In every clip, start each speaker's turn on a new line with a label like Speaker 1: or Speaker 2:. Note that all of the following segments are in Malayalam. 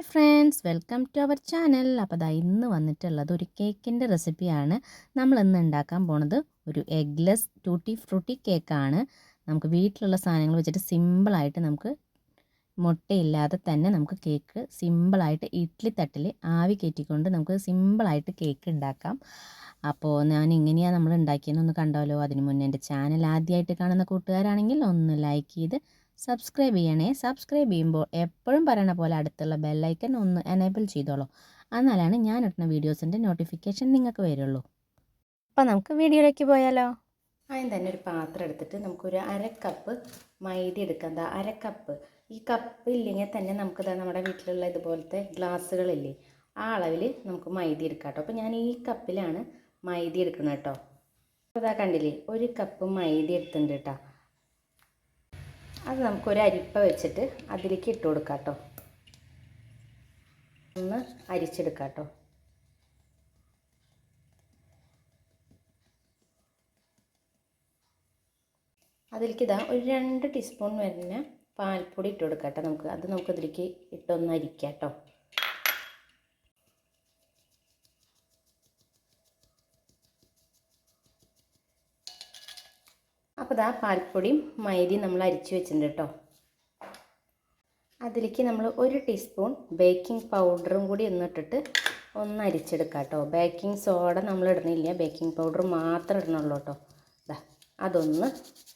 Speaker 1: Hi friends, welcome to our channel. അപ്പോൾ ദാ ഇന്ന് വന്നിട്ടുള്ളത് ഒരു കേക്കിൻ്റെ റെസിപ്പിയാണ്. നമ്മൾ ഇന്ന് ഉണ്ടാക്കാൻ പോണത് ഒരു എഗ്ലെസ് ടൂട്ടി ഫ്രൂട്ടി കേക്കാണ്. നമുക്ക് വീട്ടിലുള്ള സാധനങ്ങൾ വെച്ചിട്ട് സിമ്പിളായിട്ട് നമുക്ക് മുട്ടയില്ലാതെ തന്നെ നമുക്ക് കേക്ക് സിമ്പിളായിട്ട് ഇഡ്ഡലി തട്ടിൽ ആവി കയറ്റിക്കൊണ്ട് നമുക്ക് സിമ്പിളായിട്ട് കേക്ക് ഉണ്ടാക്കാം. അപ്പോൾ ഞാൻ ഇങ്ങനെയാണ് നമ്മൾ ഉണ്ടാക്കിയെന്നൊന്ന് കണ്ടാലോ. അതിന് മുന്നേ എൻ്റെ ചാനൽ ആദ്യമായിട്ട് കാണുന്ന കൂട്ടുകാരാണെങ്കിൽ ഒന്ന് ലൈക്ക് ചെയ്ത് സബ്സ്ക്രൈബ് ചെയ്യണേ. സബ്സ്ക്രൈബ് ചെയ്യുമ്പോൾ എപ്പോഴും പറയണ പോലെ അടുത്തുള്ള ബെല്ലൈക്കൻ ഒന്ന് എനേബിൾ ചെയ്തോളൂ. എന്നാലാണ് ഞാൻ ഇടുന്ന വീഡിയോസിൻ്റെ നോട്ടിഫിക്കേഷൻ നിങ്ങൾക്ക് വരുള്ളൂ. അപ്പോൾ നമുക്ക് വീഡിയോയിലേക്ക് പോയാലോ. ആദ്യം തന്നെ ഒരു പാത്രം എടുത്തിട്ട് നമുക്കൊരു അരക്കപ്പ് മൈദ എടുക്കാം. എന്താ അരക്കപ്പ്. ഈ കപ്പ് ഇല്ലെങ്കിൽ തന്നെ നമുക്കിതാ നമ്മുടെ വീട്ടിലുള്ള ഇതുപോലത്തെ ഗ്ലാസ്സുകളില്ലേ, ആ അളവിൽ നമുക്ക് മൈദ എടുക്കാം കേട്ടോ. അപ്പോൾ ഞാൻ ഈ കപ്പിലാണ് മൈദ എടുക്കുന്നത് കേട്ടോ. അപ്പോൾ ഇതാ കണ്ടില്ലേ, ഒരു കപ്പ് മൈദ എടുത്തിട്ടുണ്ട് കേട്ടോ. അത് നമുക്കൊരു അരിപ്പ വെച്ചിട്ട് അതിലേക്ക് ഇട്ട് കൊടുക്കാം കേട്ടോ. ഒന്ന് അരിച്ചെടുക്കാം കേട്ടോ. അതിലേക്ക് ഇതാ ഒരു 2 ടീസ്പൂൺ വരുന്ന പാൽപ്പൊടി ഇട്ട് കൊടുക്കാം കേട്ടോ. നമുക്ക് അതിലേക്ക് ഇട്ടൊന്ന് അരിക്കാം കേട്ടോ. അപ്പോൾ ഇതാ പാൽപ്പൊടിയും മൈദയും നമ്മൾ അരിച്ച് വെച്ചിട്ടുണ്ട് കേട്ടോ. അതിലേക്ക് നമ്മൾ 1 ടീസ്പൂൺ ബേക്കിംഗ് പൗഡറും കൂടി ഒന്നിട്ടിട്ട് ഒന്ന് അരിച്ചെടുക്കാം കേട്ടോ. ബേക്കിംഗ് സോഡ നമ്മൾ ഇടുന്നില്ല, ബേക്കിംഗ് പൗഡർ മാത്രം ഇടണുള്ളൂ കേട്ടോ. ഇതാ അതൊന്ന്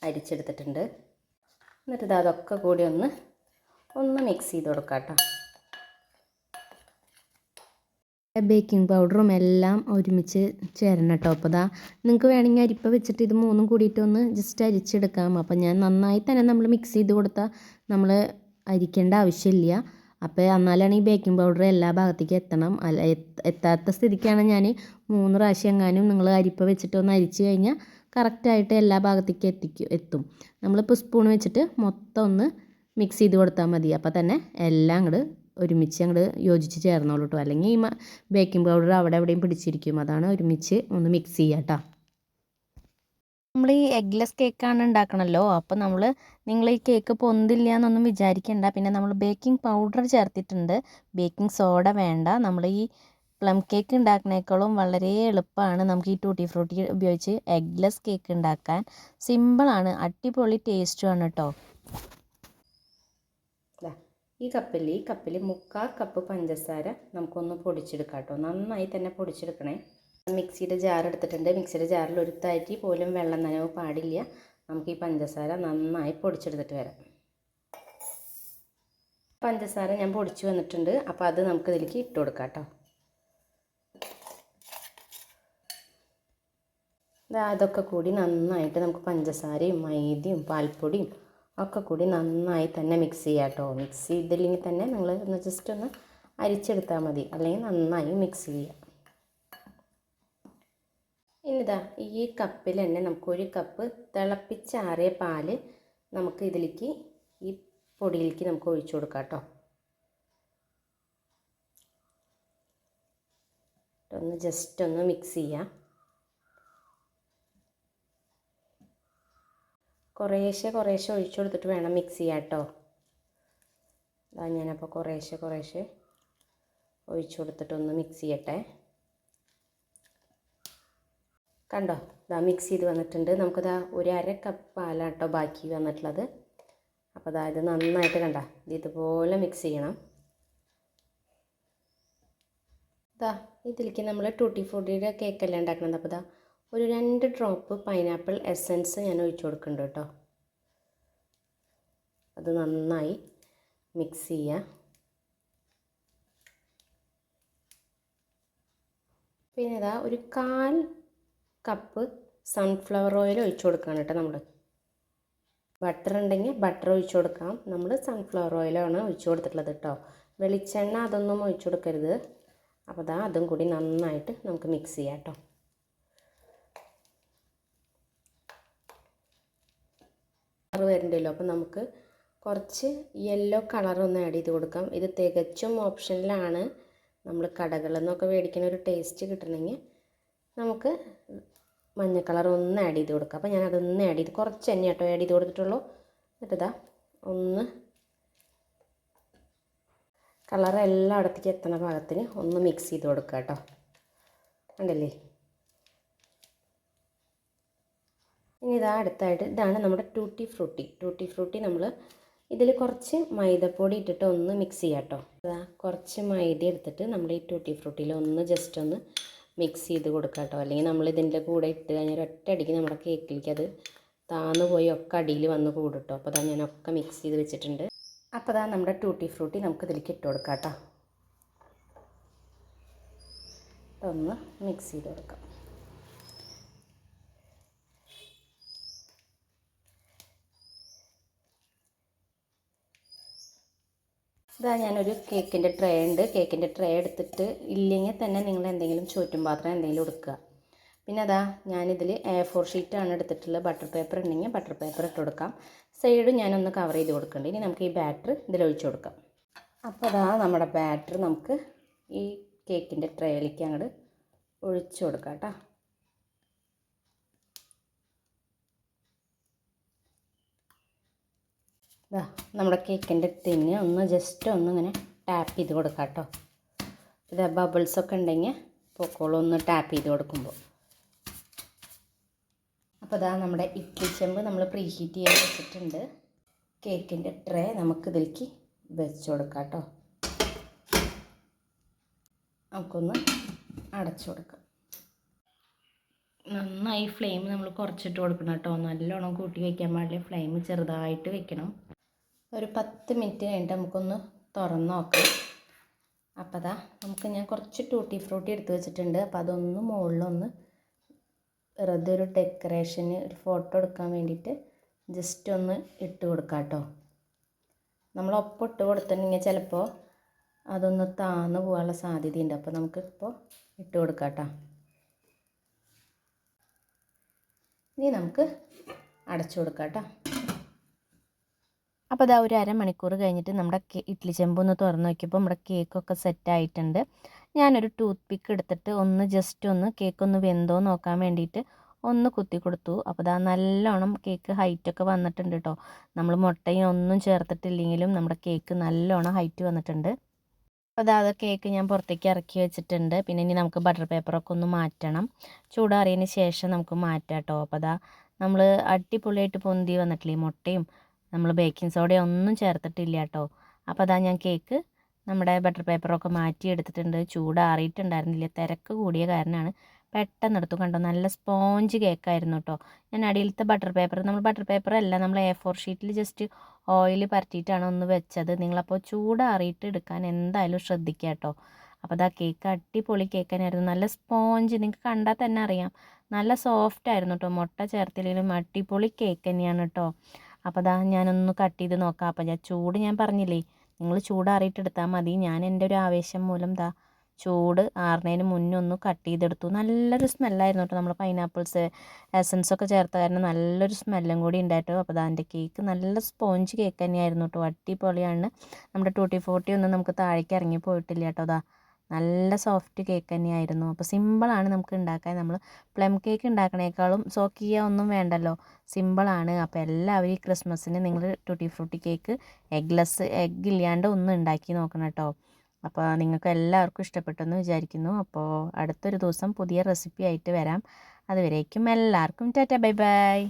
Speaker 1: അരിച്ചെടുത്തിട്ടുണ്ട്. എന്നിട്ട് ഇതാ അതൊക്കെ കൂടി ഒന്ന് മിക്സ് ചെയ്ത് കൊടുക്കാം കേട്ടോ. ബേക്കിംഗ് പൗഡറും എല്ലാം ഒരുമിച്ച് ചേരണം കേട്ടോ. അപ്പോൾ ഇതാ നിങ്ങൾക്ക് വേണമെങ്കിൽ അരിപ്പ വെച്ചിട്ട് ഇത് മൂന്നും കൂടിയിട്ട് ഒന്ന് ജസ്റ്റ് അരിച്ചെടുക്കാം. അപ്പോൾ ഞാൻ നന്നായി തന്നെ നമ്മൾ മിക്സ് ചെയ്ത് കൊടുത്താൽ നമ്മൾ അരിക്കേണ്ട ആവശ്യമില്ല. അപ്പോൾ എന്നാലാണ് ഈ ബേക്കിംഗ് പൗഡർ എല്ലാ ഭാഗത്തേക്കും എത്തണം. അല്ല എത്താത്ത സ്ഥിതിക്കാണ് ഞാൻ 3 പ്രാവശ്യം എങ്ങാനും നിങ്ങൾ അരിപ്പ വെച്ചിട്ട് ഒന്ന് അരിച്ച് കഴിഞ്ഞാൽ കറക്റ്റായിട്ട് എല്ലാ ഭാഗത്തേക്കും എത്തും. നമ്മളിപ്പോൾ സ്പൂൺ വെച്ചിട്ട് മൊത്തം ഒന്ന് മിക്സ് ചെയ്ത് കൊടുത്താൽ മതി. അപ്പോൾ തന്നെ എല്ലാം അങ്ങോട്ട് ഒരുമിച്ച് അങ്ങോട്ട് യോജിച്ച് ചേർന്നോളൂ കേട്ടോ. അല്ലെങ്കിൽ ഈ ബേക്കിംഗ് പൗഡർ അവിടെ എവിടെയും പിടിച്ചിരിക്കും. അതാണ് ഒരുമിച്ച് ഒന്ന് മിക്സ് ചെയ്യുക കേട്ടോ. നമ്മൾ ഈ എഗ്ലെസ് കേക്കാണ് ഉണ്ടാക്കണമല്ലോ. അപ്പോൾ നിങ്ങൾ ഈ കേക്ക് പൊന്തില്ല എന്നൊന്നും വിചാരിക്കേണ്ട. പിന്നെ നമ്മൾ ബേക്കിംഗ് പൗഡർ ചേർത്തിട്ടുണ്ട്, ബേക്കിംഗ് സോഡ വേണ്ട. നമ്മൾ ഈ പ്ലം കേക്ക് ഉണ്ടാക്കുന്നേക്കാളും വളരെ എളുപ്പമാണ് നമുക്ക് ഈ ടൂട്ടി ഫ്രൂട്ടി ഉപയോഗിച്ച് എഗ്ലെസ് കേക്ക് ഉണ്ടാക്കാൻ. സിമ്പിളാണ്, അടിപൊളി ടേസ്റ്റുമാണ് കേട്ടോ. ഈ കപ്പിൽ 3/4 കപ്പ് പഞ്ചസാര നമുക്കൊന്ന് പൊടിച്ചെടുക്കാം കേട്ടോ. നന്നായി തന്നെ പൊടിച്ചെടുക്കണേ. മിക്സിയുടെ ജാർ എടുത്തിട്ടുണ്ട്. മിക്സിയുടെ ജാറിൽ ഒരു തരി പോലും വെള്ളം നനവ് പാടില്ല. നമുക്ക് ഈ പഞ്ചസാര നന്നായി പൊടിച്ചെടുത്തിട്ട് വരാം. പഞ്ചസാര ഞാൻ പൊടിച്ച് വന്നിട്ടുണ്ട്. അപ്പോൾ അത് നമുക്ക് ഇതിലേക്ക് ഇട്ട് കൊടുക്കാം കേട്ടോ. അതൊക്കെ കൂടി നന്നായിട്ട് നമുക്ക് പഞ്ചസാരയും മൈദയും പാൽപ്പൊടിയും ഒക്കെ കൂടി നന്നായി തന്നെ മിക്സ് ചെയ്യാം കേട്ടോ. മിക്സ് ചെയ്തില്ലെങ്കിൽ തന്നെ നിങ്ങൾ ഒന്ന് ജസ്റ്റ് ഒന്ന് അരിച്ചെടുത്താൽ മതി, അല്ലെങ്കിൽ നന്നായി മിക്സ് ചെയ്യാം. ഇനിതാ ഈ കപ്പിൽ തന്നെ നമുക്ക് 1 കപ്പ് തിളപ്പിച്ചാറിയ പാല് നമുക്ക് ഇതിലേക്ക് ഈ പൊടിയിലേക്ക് നമുക്ക് ഒഴിച്ചു കൊടുക്കാം കേട്ടോ. ഒന്ന് ജസ്റ്റ് ഒന്ന് മിക്സ് ചെയ്യാം. കുറേശ്ശെ ഒഴിച്ചു കൊടുത്തിട്ട് വേണം മിക്സ് ചെയ്യാം കേട്ടോ. ഞാനപ്പോൾ കുറേശ്ശെ ഒഴിച്ചു കൊടുത്തിട്ടൊന്ന് മിക്സ് ചെയ്യട്ടെ. കണ്ടോ, മിക്സ് ചെയ്ത് വന്നിട്ടുണ്ട്. നമുക്കിതാ ഒരു 1/2 കപ്പ് പാലാണ് കേട്ടോ ബാക്കി വന്നിട്ടുള്ളത്. അപ്പോൾ ഇത് നന്നായിട്ട് കണ്ടോ, ഇതുപോലെ മിക്സ് ചെയ്യണം. ഇതിലേക്ക് നമ്മൾ ടൂട്ടി ഫ്രൂട്ടിയുടെ കേക്കല്ല ഉണ്ടാക്കുന്നത്. അപ്പോൾ ഒരു 2 ഡ്രോപ്പ് പൈനാപ്പിൾ എസൻസ് ഞാൻ ഒഴിച്ചു കൊടുക്കുന്നുണ്ട് കേട്ടോ. അത് നന്നായി മിക്സ് ചെയ്യുക. പിന്നെ ഒരു 1/4 കപ്പ് സൺഫ്ലവർ ഓയിൽ ഒഴിച്ചു കൊടുക്കുകയാണ് കേട്ടോ. നമ്മൾ ബട്ടർ ഉണ്ടെങ്കിൽ ബട്ടർ ഒഴിച്ചു കൊടുക്കാം. നമ്മൾ സൺഫ്ലവർ ഓയിലാണ് ഒഴിച്ചു കൊടുത്തിട്ടുള്ളത് കേട്ടോ. വെളിച്ചെണ്ണ അതൊന്നും ഒഴിച്ചു കൊടുക്കരുത്. അപ്പോൾ അതും കൂടി നന്നായിട്ട് നമുക്ക് മിക്സ് ചെയ്യാം കേട്ടോ. കളർ വരുന്നുണ്ടല്ലോ, അപ്പോൾ നമുക്ക് കുറച്ച് യെല്ലോ കളറൊന്ന് ആഡ് ചെയ്ത് കൊടുക്കാം. ഇത് തികച്ചും ഓപ്ഷനിലാണ്. നമ്മൾ കടകളിൽ നിന്നൊക്കെ മേടിക്കുന്ന ഒരു ടേസ്റ്റ് കിട്ടണമെങ്കിൽ നമുക്ക് മഞ്ഞ കളർ ഒന്ന് ആഡ് ചെയ്ത് കൊടുക്കാം. അപ്പോൾ ഞാൻ അതൊന്ന് ആഡ് ചെയ്ത് കുറച്ച് തന്നെ കേട്ടോ ആഡ് ചെയ്ത് കൊടുത്തിട്ടുള്ളൂ. എന്നിട്ട് ഒന്ന് കളർ എല്ലായിടത്തേക്ക് എത്തുന്ന പാകത്തിന് ഒന്ന് മിക്സ് ചെയ്ത് കൊടുക്കുക കേട്ടോ. ഉണ്ടല്ലേ. ഇനി ഇതാ അടുത്തായിട്ട് ഇതാണ് നമ്മുടെ ടൂട്ടി ഫ്രൂട്ടി. നമ്മൾ ഇതിൽ കുറച്ച് മൈദപ്പൊടി ഇട്ടിട്ട് ഒന്ന് മിക്സ് ചെയ്യാം കേട്ടോ. അതാ കുറച്ച് മൈദ എടുത്തിട്ട് നമ്മൾ ഈ ടൂട്ടി ഫ്രൂട്ടിയിൽ ഒന്ന് ജസ്റ്റ് ഒന്ന് മിക്സ് ചെയ്ത് കൊടുക്കാം കേട്ടോ. അല്ലെങ്കിൽ നമ്മൾ ഇതിൻ്റെ കൂടെ ഇട്ട് കഴിഞ്ഞാൽ ഒറ്റയടിക്ക് നമ്മുടെ കേക്കിലേക്ക് അത് താന്നു പോയി ഒക്കെ അടിയിൽ വന്ന് കൂടും കേട്ടോ. അപ്പോൾ അതാ ഞാനൊക്കെ മിക്സ് ചെയ്ത് വെച്ചിട്ടുണ്ട്. അപ്പോൾ അതാ നമ്മുടെ ടൂട്ടി ഫ്രൂട്ടി നമുക്ക് ഇതിലേക്ക് ഇട്ട് കൊടുക്കാം കേട്ടോ. ഒന്ന് മിക്സ് ചെയ്ത് കൊടുക്കാം. ഇതാ ഞാനൊരു കേക്കിൻ്റെ ട്രേ ഉണ്ട്. കേക്കിൻ്റെ ട്രേ എടുത്തിട്ട് ഇല്ലെങ്കിൽ തന്നെ നിങ്ങൾ എന്തെങ്കിലും ചോറ്റും പാത്രം എന്തെങ്കിലും എടുക്കുക. പിന്നെ അതാ ഞാനിതിൽ A4 ഷീറ്റാണ് എടുത്തിട്ടുള്ളത്. ബട്ടർ പേപ്പർ ഉണ്ടെങ്കിൽ ബട്ടർ പേപ്പർ ഇട്ട് കൊടുക്കാം. സൈഡ് ഞാനൊന്ന് കവർ ചെയ്ത് കൊടുക്കേണ്ടി. ഇനി നമുക്ക് ഈ ബാറ്റർ ഇതിലൊഴിച്ച് കൊടുക്കാം. അപ്പോൾ അതാ നമ്മുടെ ബാറ്റർ നമുക്ക് ഈ കേക്കിൻ്റെ ട്രേയിലേക്ക് അങ്ങോട്ട് ഒഴിച്ച് കൊടുക്കാം കേട്ടോ. ഇതാ നമ്മുടെ കേക്കിൻ്റെ തിന്ന് ഒന്ന് ജസ്റ്റ് ഒന്നിങ്ങനെ ടാപ്പ് ചെയ്ത് കൊടുക്കാം കേട്ടോ. ഇതാ ബബിൾസൊക്കെ ഉണ്ടെങ്കിൽ പൊക്കോളം ഒന്ന് ടാപ്പ് ചെയ്ത് കൊടുക്കുമ്പോൾ. അപ്പോൾ ഇതാ നമ്മുടെ ഇഡ്ഡലി ചെമ്പ് നമ്മൾ പ്രീ ഹീറ്റ് ചെയ്യാൻ വെച്ചിട്ടുണ്ട്. കേക്കിൻ്റെ ട്രേ നമുക്കിതിലേക്ക് വെച്ച് കൊടുക്കാം കേട്ടോ. നമുക്കൊന്ന് അടച്ചു കൊടുക്കാം. നന്നായി ഫ്ലെയിം നമ്മൾ കുറച്ചിട്ട് കൊടുക്കണം കേട്ടോ. നല്ലോണം കൂട്ടി വയ്ക്കാൻ പാടില്ല. ഫ്ലെയിം ചെറുതായിട്ട് വെക്കണം. ഒരു 10 മിനിറ്റ് കഴിഞ്ഞിട്ട് നമുക്കൊന്ന് തുറന്ന് നോക്കാം. അപ്പോൾ അതാ ഞാൻ കുറച്ച് ടൂട്ടി ഫ്രൂട്ടി എടുത്ത് വെച്ചിട്ടുണ്ട്. അപ്പോൾ അതൊന്ന് മുകളിലൊന്ന് വെറുതെ ഒരു ഡെക്കറേഷന് ഒരു ഫോട്ടോ എടുക്കാൻ വേണ്ടിയിട്ട് ജസ്റ്റ് ഒന്ന് ഇട്ട് കൊടുക്കാം കേട്ടോ. നമ്മൾ ഒപ്പം ഇട്ട് കൊടുത്തിട്ടുണ്ടെങ്കിൽ ചിലപ്പോൾ അതൊന്ന് താന്ന് പോകാനുള്ള സാധ്യതയുണ്ട്. അപ്പോൾ നമുക്കിപ്പോൾ ഇട്ട് കൊടുക്കാം കേട്ടോ. ഇനി നമുക്ക് അടച്ചു കൊടുക്കാം കേട്ടോ. അപ്പോൾ അതാ ഒരു അരമണിക്കൂർ കഴിഞ്ഞിട്ട് നമ്മുടെ ഇഡ്ഡലി ചെമ്പൊന്ന് തുറന്ന് നോക്കിയപ്പോൾ നമ്മുടെ കേക്കൊക്കെ സെറ്റായിട്ടുണ്ട്. ഞാനൊരു ടൂത്ത് പിക്ക് എടുത്തിട്ട് ഒന്ന് ജസ്റ്റ് ഒന്ന് കേക്കൊന്ന് വെന്തോ നോക്കാൻ വേണ്ടിയിട്ട് ഒന്ന് കുത്തി കൊടുത്തു. അപ്പോൾ അതാ നല്ലോണം കേക്ക് ഹൈറ്റൊക്കെ വന്നിട്ടുണ്ട് കേട്ടോ. നമ്മൾ മുട്ടയും ഒന്നും ചേർത്തിട്ടില്ലെങ്കിലും നമ്മുടെ കേക്ക് നല്ലോണം ഹൈറ്റ് വന്നിട്ടുണ്ട്. അപ്പോൾ അതാ കേക്ക് ഞാൻ പുറത്തേക്ക് ഇറക്കി വെച്ചിട്ടുണ്ട്. പിന്നെ ഇനി നമുക്ക് ബട്ടർ പേപ്പറൊക്കെ ഒന്ന് മാറ്റണം. ചൂടാറിയതിന് ശേഷം നമുക്ക് മാറ്റാം കേട്ടോ. അപ്പോൾ അതാ നമ്മൾ അടിപൊളിയായിട്ട് പൊന്തി വന്നിട്ടില്ലേ. മുട്ടയും നമ്മൾ ബേക്കിംഗ് സോഡ ഒന്നും ചേർത്തിട്ടില്ല കേട്ടോ. അപ്പോൾ അതാ ഞാൻ കേക്ക് നമ്മുടെ ബട്ടർ പേപ്പറൊക്കെ മാറ്റി എടുത്തിട്ടുണ്ട്. ചൂടാറിയിട്ടുണ്ടായിരുന്നില്ല, തിരക്ക് കൂടിയ കാരണമാണ് പെട്ടെന്ന് എടുത്തു. കണ്ടോ, നല്ല സ്പോഞ്ച് കേക്കായിരുന്നു കേട്ടോ. ഞാൻ അടിയിലത്തെ ബട്ടർ പേപ്പർ അല്ല, നമ്മൾ A4 ഷീറ്റിൽ ജസ്റ്റ് ഓയിൽ പരട്ടിയിട്ടാണ് ഒന്ന് വെച്ചത്. നിങ്ങളപ്പോൾ ചൂടാറിയിട്ട് എടുക്കാൻ എന്തായാലും ശ്രദ്ധിക്കുക കേട്ടോ. അപ്പോൾ അതാ കേക്ക് അടിപൊളി കേക്കനായിരുന്നു. നല്ല സ്പോഞ്ച്, നിങ്ങൾക്ക് കണ്ടാൽ തന്നെ അറിയാം, നല്ല സോഫ്റ്റ് ആയിരുന്നു കേട്ടോ. മുട്ട ചേർത്തില്ലെങ്കിലും അടിപൊളി കേക്ക് തന്നെയാണ് കേട്ടോ. അപ്പോൾ അതാ ഞാനൊന്ന് കട്ട് ചെയ്ത് നോക്കാം. അപ്പോൾ ഞാൻ പറഞ്ഞില്ലേ, നിങ്ങൾ ചൂടാറിയിട്ട് എടുത്താൽ മതി. ഞാൻ എൻ്റെ ഒരു ആവേശം മൂലം ചൂട് ആറുന്നതിന് മുന്നേ ഒന്ന് കട്ട് ചെയ്തെടുത്തു. നല്ലൊരു സ്മെല്ലായിരുന്നു കേട്ടോ. നമ്മൾ പൈനാപ്പിൾസ് എസൻസൊക്കെ ചേർത്ത കാരണം നല്ലൊരു സ്മെല്ലും കൂടി ഉണ്ടായിട്ടോ. അപ്പോൾ എൻ്റെ കേക്ക് നല്ല സ്പോഞ്ച് കേക്ക് തന്നെയായിരുന്നു കേട്ടോ. അടിപൊളിയാണ്. നമ്മുടെ ടൂട്ടി ഫ്രൂട്ടി ഒന്നും നമുക്ക് താഴേക്ക് ഇറങ്ങി പോയിട്ടില്ല കേട്ടോ. നല്ല സോഫ്റ്റ് കേക്ക് തന്നെയായിരുന്നു. അപ്പോൾ സിമ്പിളാണ് നമുക്ക് ഉണ്ടാക്കാൻ. നമ്മൾ പ്ലം കേക്ക് ഉണ്ടാക്കണേക്കാളും സോക്കിയ ഒന്നും വേണ്ടല്ലോ, സിമ്പിളാണ്. അപ്പോൾ എല്ലാവരും ഈ ക്രിസ്മസിന് നിങ്ങൾ ടൂട്ടി ഫ്രൂട്ടി കേക്ക് എഗ് ഇല്ലാണ്ട് ഒന്ന് ഉണ്ടാക്കി നോക്കണം കേട്ടോ. അപ്പോൾ നിങ്ങൾക്ക് എല്ലാവർക്കും ഇഷ്ടപ്പെട്ടെന്ന് വിചാരിക്കുന്നു. അപ്പോൾ അടുത്തൊരു ദിവസം പുതിയ റെസിപ്പി ആയിട്ട് വരാം. അതുവരേക്കും എല്ലാവർക്കും ടാറ്റ ബൈ ബൈ.